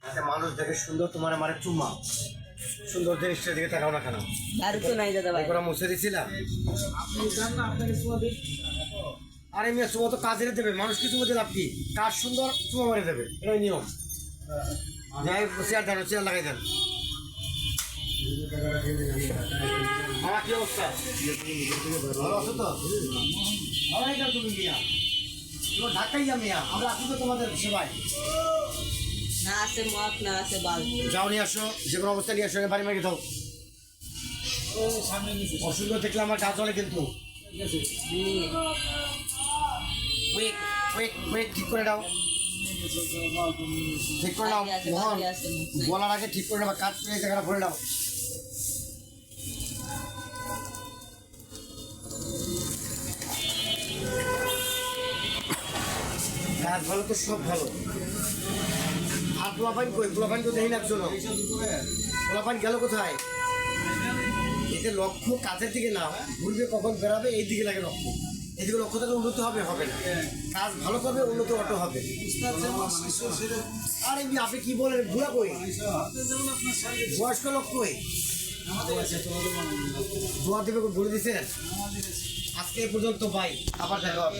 একটা মানুষ দেখে সুন্দর তোমার আমার চুম্মা সুন্দর জিনিসটার দিকে তাকাও না কেন? আর তো নাই দাদা ভাই। ওরা মুছে দিছিলাম। আরে মেয়ে চুমা তো কাজে দেবে, মানুষ কি চুমা দিলে আপনি কাজ সুন্দর চুমা মারে দেবে, এটাই নিয়ম। যাই চেয়ার দেন, চেয়ার লাগাই দেন। আমার কি অবস্থা? ভালো আছো তো? ভালোই যাও তুমি মিয়া, তোমার ঢাকাই যা মিয়া, আমরা আছি তো তোমাদের সেবায়। না আছে মত না আছে বাল। যাও নিয়ে আসো, যে কোনো অবস্থা নিয়ে আসো, বাড়ি মারি দাও। অসুন্দর দেখলে আমার গা চলে কিন্তু। ওয়েট ওয়েট ওয়েট, ঠিক করে দাও, ঠিক করে দাও মোহন, বলার আগে ঠিক করে নেবা, কাজ করে জায়গাটা ভরে দাও। কাজ ভালো তো সব ভালো। আর পোলাপাইন কই? পোলাপাইন তো দেখি না একজন। পোলাপাইন গেল কোথায়? এতে লক্ষ্য কাজের দিকে না, ঘুরবে কখন বেড়াবে এই দিকে লাগে লক্ষ্য। এদিকে লক্ষ্য থাকলে উন্নত হবে হবে না, কাজ ভালো করবে উন্নত অটো হবে। আর এমনি আপনি কি বলেন, ঘুরা কই? বয়স্ক লোক কই? দোয়া দেবে ঘুরে দিচ্ছেন। আজকে এই পর্যন্ত, ভাই আবার দেখা হবে।